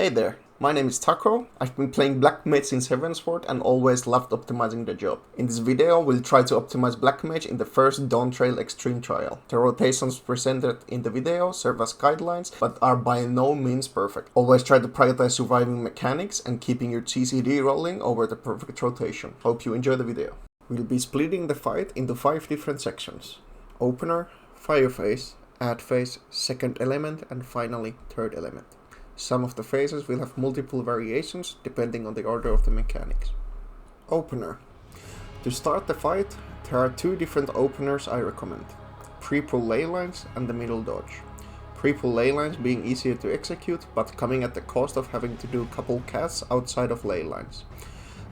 Hey there, my name is Taco. I've been playing Black Mage since Heavensward and always loved optimizing the job. In this video, we'll try to optimize Black Mage in the first Dawn Trail Extreme trial. The rotations presented in the video serve as guidelines, but are by no means perfect. Always try to prioritize surviving mechanics and keeping your TCD rolling over the perfect rotation. Hope you enjoy the video. We'll be splitting the fight into 5 different sections: Opener, Fire Phase, Add Phase, Second Element, and finally Third Element. Some of the phases will have multiple variations depending on the order of the mechanics. Opener. To start the fight, there are 2 different openers I recommend: Prepull Leylines and the middle dodge. Prepull Leylines being easier to execute, but coming at the cost of having to do a couple casts outside of Leylines.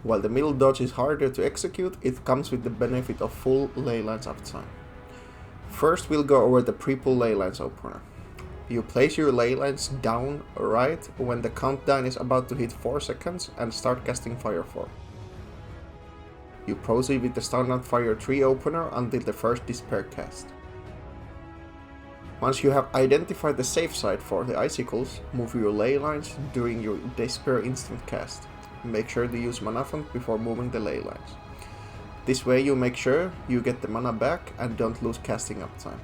While the middle dodge is harder to execute, it comes with the benefit of full Leylines uptime. First, we'll go over the Prepull Leylines opener. You place your Leylines down right when the countdown is about to hit 4 seconds and start casting Fire 4. You proceed with the standard Fire 3 opener until the first Despair cast. Once you have identified the safe side for the icicles, move your Leylines during your Despair instant cast. Make sure to use Mana Font before moving the Leylines. This way you make sure you get the mana back and don't lose casting uptime.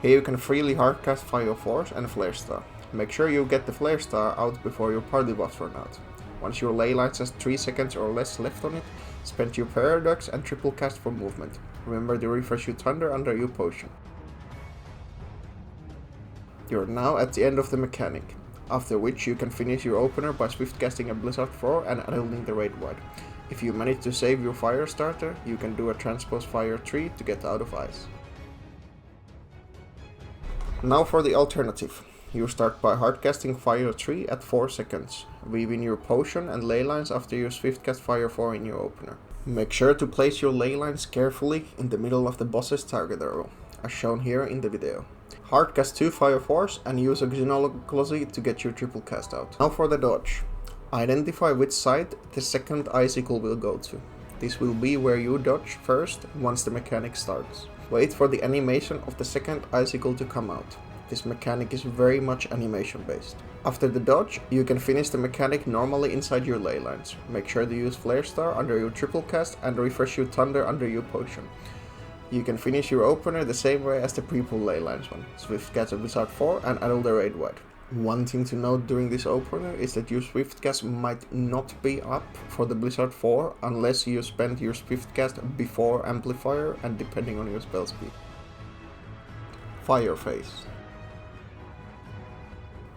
Here you can freely hardcast Fire Force and Flare Star. Make sure you get the Flare Star out before your party buffs run out. Once your Leylines has 3 seconds or less left on it, spend your Paradox and triple cast for movement. Remember to refresh your Thunder under your potion. You are now at the end of the mechanic, after which you can finish your opener by swift casting a Blizzard 4 and idling the Raid Wide. If you manage to save your Fire Starter, you can do a Transpose Fire 3 to get out of ice. Now for the alternative. You start by hardcasting Fire 3 at 4 seconds. Weave in your potion and Leylines after you swift cast Fire 4 in your opener. Make sure to place your Leylines carefully in the middle of the boss's target arrow, as shown here in the video. Hardcast 2 Fire Force and use a Xenology to get your triple cast out. Now for the dodge. Identify which side the second icicle will go to. This will be where you dodge first once the mechanic starts. Wait for the animation of the second icicle to come out. This mechanic is very much animation based. After the dodge, you can finish the mechanic normally inside your Leylines. Make sure to use Flare Star under your triple cast and refresh your Thunder under your potion. You can finish your opener the same way as the Prepull Leylines one. Swift cast a Blizzard 4 and idle the Raid Wide. One thing to note during this opener is that your swift cast might not be up for the Blizzard 4 unless you spend your swift cast before Amplifier and depending on your spell speed. Fire Phase.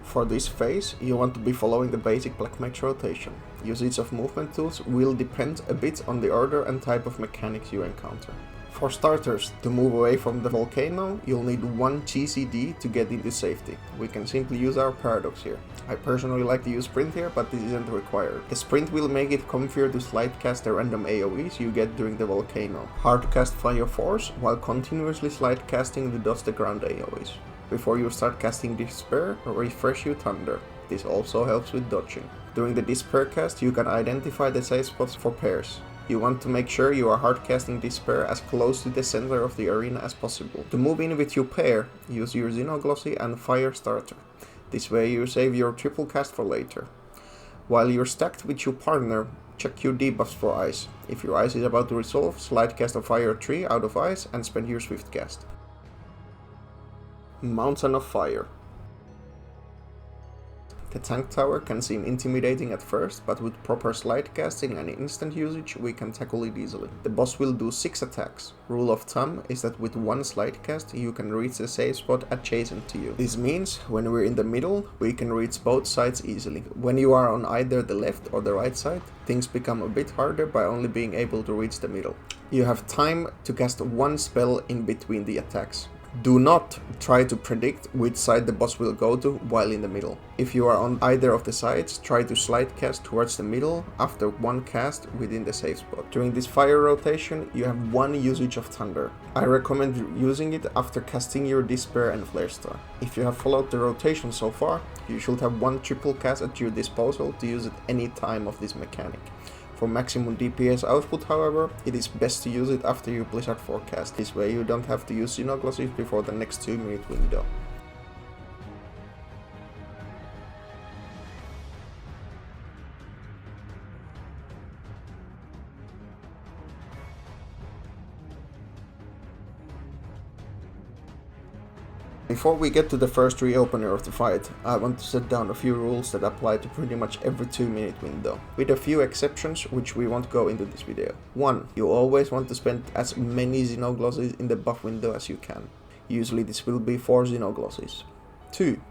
For this phase, you want to be following the basic Black Mage rotation. Usage of movement tools will depend a bit on the order and type of mechanics you encounter. For starters, to move away from the volcano, you'll need 1 TCD to get into safety. We can simply use our Paradox here. I personally like to use Sprint here, but this isn't required. The Sprint will make it comfier to slide cast the random AoEs you get during the volcano. Hard cast Fire Force while continuously slide casting to dodge the ground AoEs. Before you start casting Despair, refresh your Thunder. This also helps with dodging. During the Despair cast, you can identify the safe spots for pairs. You want to make sure you are hardcasting Despair as close to the center of the arena as possible. To move in with your pair, use your Xenology and Fire Starter. This way you save your triple cast for later. While you're stacked with your partner, check your debuffs for ice. If your ice is about to resolve, slide cast a Fire 3 out of ice and spend your swift cast. Mountain of Fire. The tank tower can seem intimidating at first, but with proper slide casting and instant usage, we can tackle it easily. The boss will do 6 attacks. Rule of thumb is that with 1 slide cast, you can reach the safe spot adjacent to you. This means when we're in the middle, we can reach both sides easily. When you are on either the left or the right side, things become a bit harder by only being able to reach the middle. You have time to cast 1 spell in between the attacks. Do not try to predict which side the boss will go to while in the middle. If you are on either of the sides, try to slide cast towards the middle after 1 cast within the safe spot. During this fire rotation, you have 1 usage of Thunder. I recommend using it after casting your Despair and Flare Star. If you have followed the rotation so far, you should have 1 triple cast at your disposal to use at any time of this mechanic. For maximum DPS output, however, it is best to use it after your Blizzard 4 cast. This way you don't have to use Xenology before the next 2-minute window. Before we get to the first reopener of the fight, I want to set down a few rules that apply to pretty much every 2-minute window, with a few exceptions which we won't go into this video. 1. You always want to spend as many Xenoglosses in the buff window as you can. Usually this will be 4 Xenoglosses. 2.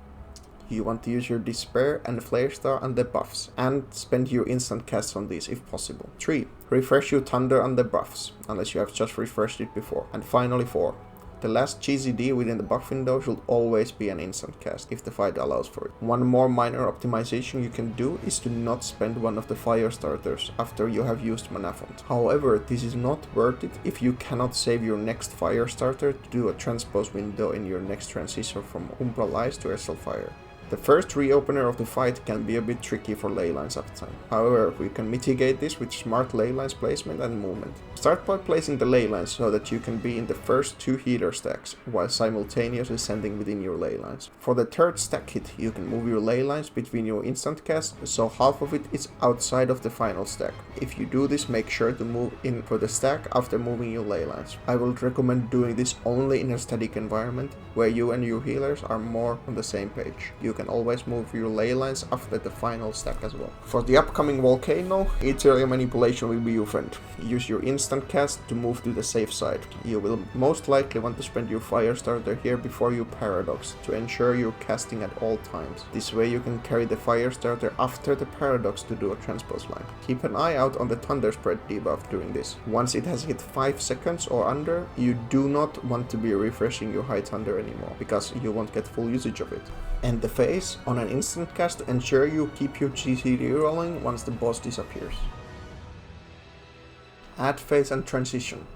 You want to use your Despair and Flare Star on the buffs, and spend your instant casts on these if possible. 3. Refresh your Thunder on the buffs, unless you have just refreshed it before. And finally 4. The last GCD within the buff window should always be an instant cast, if the fight allows for it. One more minor optimization you can do is to not spend one of the fire starters after you have used Mana Font. However, this is not worth it if you cannot save your next fire starter to do a transpose window in your next transition from Umbral Ice to Essel Fire. The first reopener of the fight can be a bit tricky for Leylines uptime. However, we can mitigate this with smart Leylines placement and movement. Start by placing the Leylines so that you can be in the first 2 healer stacks, while simultaneously sending within your Leylines. For the third stack hit, you can move your Leylines between your instant casts, so half of it is outside of the final stack. If you do this, make sure to move in for the stack after moving your Leylines. I would recommend doing this only in a static environment, where you and your healers are more on the same page. You can always move your Leylines after the final stack as well. For the upcoming volcano, Ethereal Manipulation will be your friend. Use your instant cast to move to the safe side. You will most likely want to spend your fire starter here before your paradox to ensure you're casting at all times. This way you can carry the fire starter after the paradox to do a transpose line. Keep an eye out on the Thunder Spread debuff during this. Once it has hit 5 seconds or under, you do not want to be refreshing your High Thunder anymore, because you won't get full usage of it. End the phase on an instant cast to ensure you keep your GCD rolling once the boss disappears. Add phase and transition.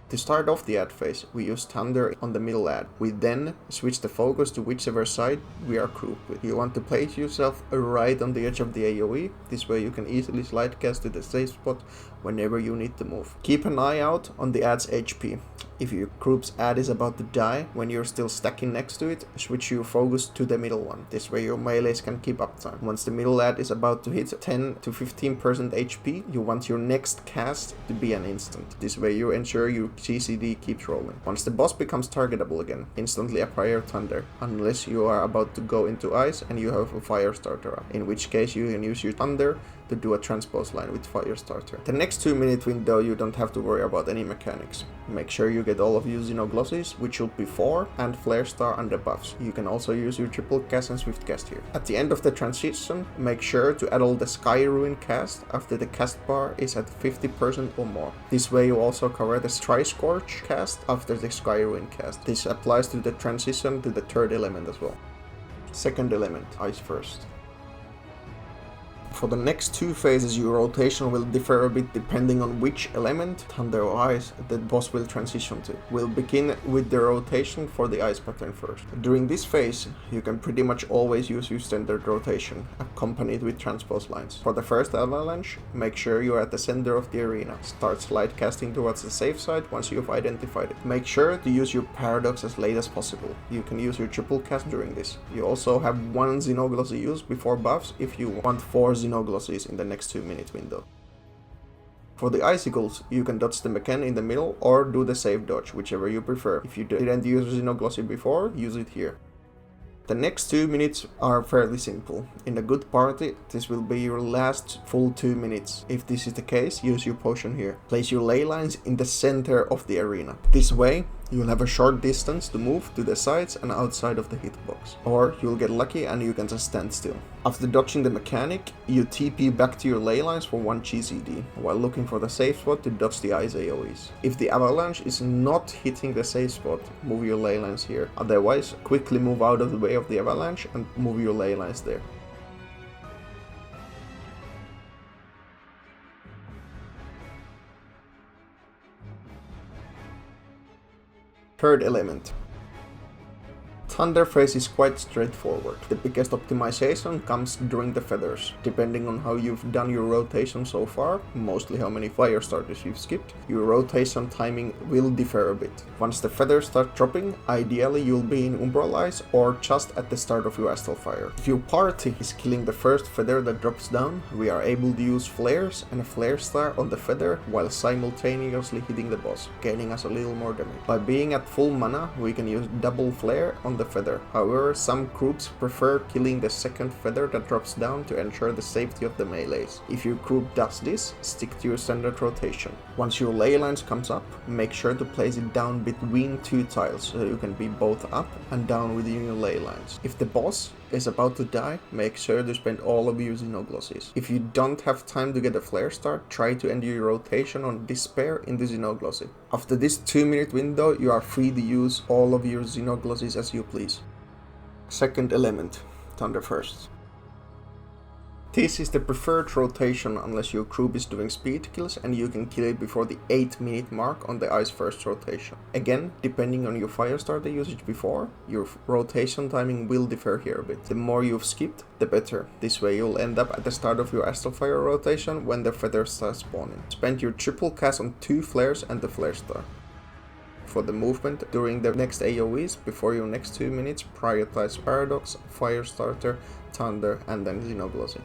To start off the add phase, we use Thunder on the middle add. We then switch the focus to whichever side we are grouped with. You want to place yourself right on the edge of the AoE, this way you can easily slide cast to the safe spot whenever you need to move. Keep an eye out on the add's HP. If your group's add is about to die when you're still stacking next to it, switch your focus to the middle one. This way your melees can keep uptime. Once the middle add is about to hit 10 to 15% HP, you want your next cast to be an instant. This way you ensure your GCD keeps rolling. Once the boss becomes targetable again, instantly apply your Thunder, unless you are about to go into ice and you have a fire starter up, in which case you can use your Thunder to do a transpose line with fire starter. The next 2-minute window you don't have to worry about any mechanics. Make sure you get all of your Xenoglosses, which should be 4, and Flare Star under buffs. You can also use your triple cast and swift cast here. At the end of the transition, make sure to add all the Sky Ruin cast after the cast bar is at 50% or more. This way you also cover the Tri-Scorch cast after the Sky Ruin cast. This applies to the transition to the third element as well. Second element, Ice first. For the next 2 phases, your rotation will differ a bit depending on which element, Thunder or Ice, the boss will transition to. We'll begin with the rotation for the Ice pattern first. During this phase, you can pretty much always use your standard rotation, accompanied with transpose lines. For the first avalanche, make sure you're at the center of the arena. Start slide casting towards the safe side once you've identified it. Make sure to use your paradox as late as possible. You can use your triple cast during this. You also have 1 Xenoglossy use before buffs if you want 4 Xenoglosses in the next 2-minute window. For the icicles, you can dodge the mechanic in the middle or do the safe dodge, whichever you prefer. If you didn't use Xenoglossy before, use it here. The next 2 minutes are fairly simple. In a good party, this will be your last full 2 minutes. If this is the case, use your potion here. Place your Leylines in the center of the arena. This way, you'll have a short distance to move to the sides and outside of the hitbox. Or you'll get lucky and you can just stand still. After dodging the mechanic, you TP back to your Leylines for 1 GCD, while looking for the safe spot to dodge the ice AoEs. If the avalanche is not hitting the safe spot, move your Leylines here. Otherwise, quickly move out of the way of the avalanche and move your Leylines there. Third element. Thunder phase is quite straightforward. The biggest optimization comes during the feathers. Depending on how you've done your rotation so far, mostly how many fire starters you've skipped, your rotation timing will differ a bit. Once the feathers start dropping, ideally you'll be in Umbral Eyes or just at the start of your Astral Fire. If your party is killing the first feather that drops down, we are able to use flares and a flare star on the feather while simultaneously hitting the boss, gaining us a little more damage. By being at full mana, we can use double flare on the feather. However, some groups prefer killing the second feather that drops down to ensure the safety of the melees. If your group does this, stick to your standard rotation. Once your Leylines comes up, make sure to place it down between two tiles so you can be both up and down within your Leylines. If the boss is about to die, make sure to spend all of your Xenoglosses. If you don't have time to get a flare start, try to end your rotation on Despair in the Xenoglossy. After this 2-minute window, you are free to use all of your Xenoglosses as you please. Second element, Thunder First. This is the preferred rotation unless your group is doing speed kills and you can kill it before the 8-minute mark on the Ice First rotation. Again, depending on your fire starter usage before, your rotation timing will differ here a bit. The more you've skipped, the better. This way you'll end up at the start of your Astral Fire rotation when the feathers start spawning. Spend your triple cast on 2 flares and the flare star. For the movement during the next AoEs, before your next 2 minutes, prioritize Paradox, Fire Starter, Thunder and then Xenoglossy.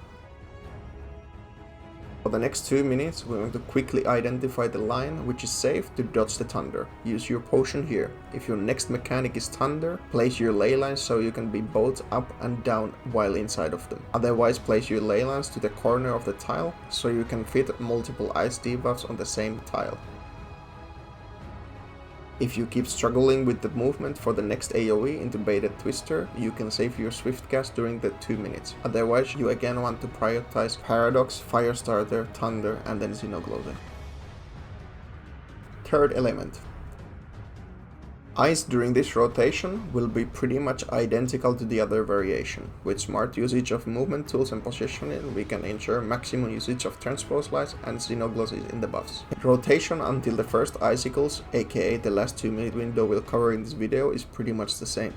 For the next 2 minutes, we want to quickly identify the line which is safe to dodge the Thunder. Use your potion here. If your next mechanic is Thunder, place your Leylines so you can be both up and down while inside of them. Otherwise, place your Leylines to the corner of the tile so you can fit multiple ice debuffs on the same tile. If you keep struggling with the movement for the next AoE into Baited Twister, you can save your Swift Cast during the 2 minutes. Otherwise, you again want to prioritize Paradox, Firestarter, Thunder and then Xenoglossy. Third element. Ice during this rotation will be pretty much identical to the other variation. With smart usage of movement tools and positioning, we can ensure maximum usage of Transpose Lights and Xenoglosses in the buffs. Rotation until the first icicles, aka the last 2-minute window we'll cover in this video, is pretty much the same.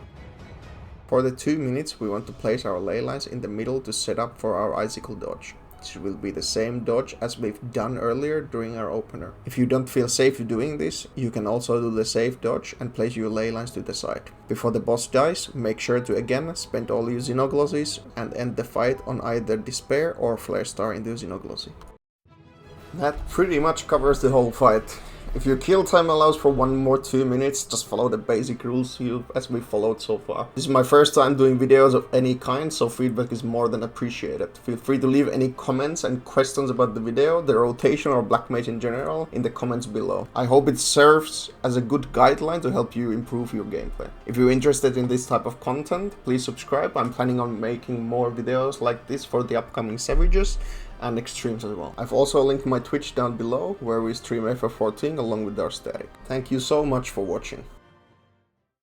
For the 2 minutes, we want to place our Leylines in the middle to set up for our icicle dodge. This will be the same dodge as we've done earlier during our opener. If you don't feel safe doing this, you can also do the safe dodge and place your Leylines to the side. Before the boss dies, make sure to again spend all your Xenoglosses and end the fight on either Despair or Flare Star into Xenoglossy. That pretty much covers the whole fight. If your kill time allows for 1 more 2 minutes, just follow the basic rules as we followed so far. This is my first time doing videos of any kind, so feedback is more than appreciated. Feel free to leave any comments and questions about the video, the rotation or Black Mage in general in the comments below. I hope it serves as a good guideline to help you improve your gameplay. If you're interested in this type of content, please subscribe. I'm planning on making more videos like this for the upcoming Savages and extremes as well. I've also linked my Twitch down below where we stream FF14 along with our static. Thank you so much for watching.